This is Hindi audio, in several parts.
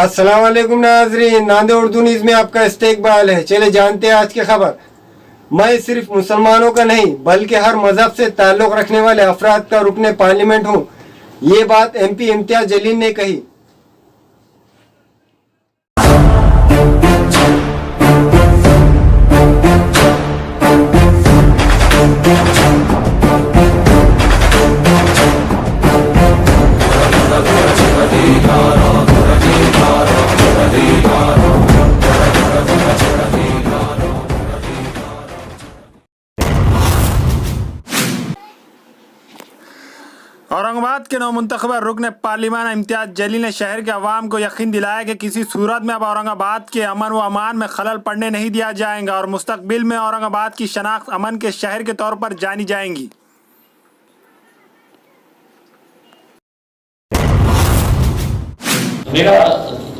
अस्सलाम वालेकुम नाजरीन, नांदे उर्दू न्यूज़ में आपका इस्तकबाल है। चले जानते हैं आज की खबर। मैं सिर्फ मुसलमानों का नहीं बल्कि हर मजहब से ताल्लुक़ रखने वाले अफराद का रुकने पार्लियामेंट हूँ। ये बात MP इम्तियाज जलील ने कही। औरंगाबाद के नौमुंतखब रुकन पार्लिमान इम्तियाज जलील ने शहर के अवाम को यकीन दिलाया कि किसी सूरत में अब औरंगाबाद के अमन व अमान में खलल पड़ने नहीं दिया जाएगा और मुस्तकबिल में औरंगाबाद की शनाख्त अमन के शहर के तौर पर जानी जाएंगी। मेरा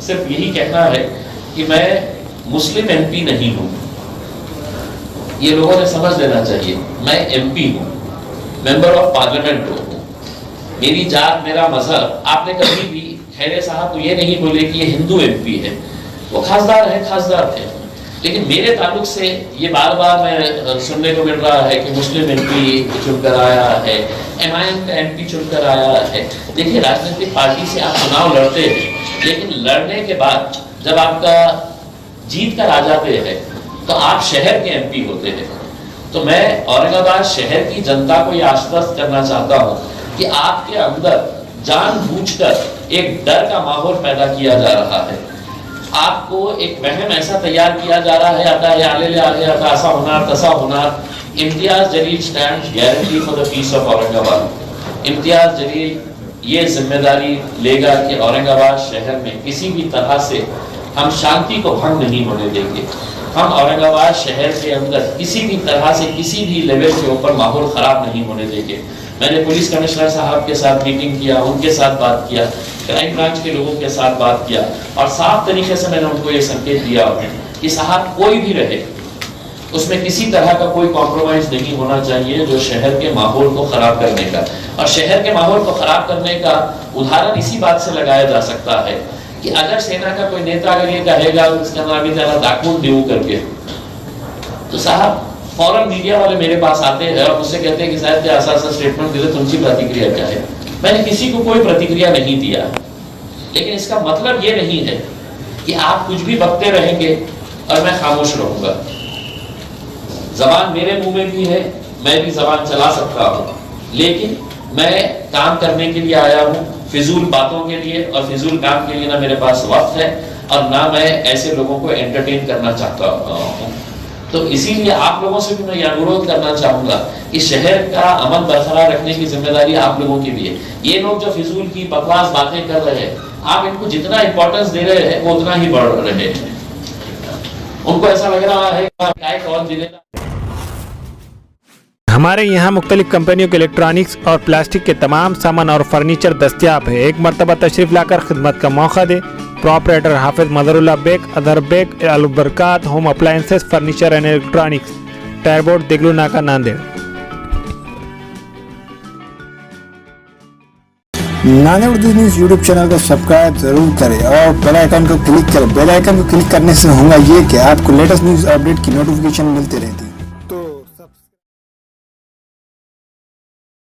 सिर्फ यही कहना है कि मैं मुस्लिम MP नहीं हूँ, ये लोगों ने समझ लेना चाहिए। मैं MP हूँ, मेंबर ऑफ पार्लियामेंट हूँ। मेरी जात, मेरा मजहब, आपने कभी भी खैरे साहब को ये नहीं बोले कि ये हिंदू MP है। वो खासदार है, खासदार थे, लेकिन मेरे ताल्लुक से ये बार बार मैं सुनने को मिल रहा है कि मुस्लिम MP चुनकर आया है, MIM का MP चुनकर आया है। देखिए, राजनीतिक पार्टी से आप चुनाव लड़ते हैं, लेकिन लड़ने के बाद जब आपका जीत कर आ जाते हैं तो आप शहर के MP होते हैं। तो मैं औरंगाबाद शहर की जनता को ये आश्वस्त करना चाहता हूँ कि आपके अंदर जानबूझकर एक डर का माहौल पैदा किया जा रहा है। आपको एक वहम ऐसा तैयार किया जा रहा है, आता है आले ले आले, आता ऐसा होना तसा होना। Imtiaz Jaleel stand guarantee for the peace of Aurangabad. Imtiaz Jaleel ये जिम्मेदारी लेगा कि औरंगाबाद शहर में किसी भी तरह से हम शांति को भंग नहीं होने देंगे। हम औरंगाबाद शहर के अंदर किसी भी तरह से किसी भी लेवल के ऊपर माहौल खराब नहीं होने देंगे। मैंने पुलिस कमिश्नर साहब के साथ मीटिंग किया, उनके साथ बात किया, क्राइम ब्रांच के लोगों के साथ बात किया और साफ तरीके से मैंने उनको ये संकेत दिया कि साहब कोई भी रहे उसमें किसी तरह का कोई कॉम्प्रोमाइज नहीं होना चाहिए जो शहर के माहौल को खराब करने का। और शहर के माहौल को खराब करने का उदाहरण इसी बात से लगाया जा सकता है कि अगर सेना का कोई नेता अगर ये कहेगा उसका नाम भी तेरा दाखून देऊ करके, तो साहब फौरन मीडिया वाले मेरे पास आते हैं और मुझसे कहते हैं कि साहब क्या ऐसा स्टेटमेंट दिए, तुमची प्रतिक्रिया क्या है। मैंने किसी को कोई प्रतिक्रिया नहीं दिया, लेकिन इसका मतलब ये नहीं है कि आप कुछ भी बकते रहेंगे और मैं खामोश रहूंगा। जबान मेरे मुंह में भी है, मैं भी जबान चला सकता हूँ, लेकिन मैं काम करने के लिए आया हूँ, फिजूल बातों के लिए और फिजूल काम के लिए ना मेरे पास वक्त है और ना मैं ऐसे लोगों को एंटरटेन करना चाहता हूँ। तो इसीलिए आप लोगों से भी मैं यह अनुरोध करना चाहूंगा कि शहर का अमन बरकरार रखने की जिम्मेदारी आप लोगों की भी है। ये लोग जो फिजूल की बकवास बातें कर रहे हैं, आप इनको जितना इंपॉर्टेंस दे रहे हैं वो उतना ही बढ़ रहे हैं। उनको ऐसा लग रहा है कि कौन दिलेगा। हमारे यहाँ मुख्तलिफ कंपनियों के इलेक्ट्रॉनिक्स और प्लास्टिक के तमाम सामान और फर्नीचर दस्तियाब है। एक मरतबा तशरीफ लाकर खिदमत का मौका दे। प्रोपराइटर हाफिज मदरुल्लाह बेग, अदर Baig, Albarkat home appliances, furniture and electronics, टायरबोर्ड, Deglur Naka, Nanded. Nanded Urdu news YouTube channel को सब्सक्राइब जरूर करें और बेल आइकन को क्लिक करें। बेल आइकन को क्लिक करने से होगा ये कि आपको लेटेस्ट न्यूज़ अपडेट की नोटिफिकेशन मिलती रहती है।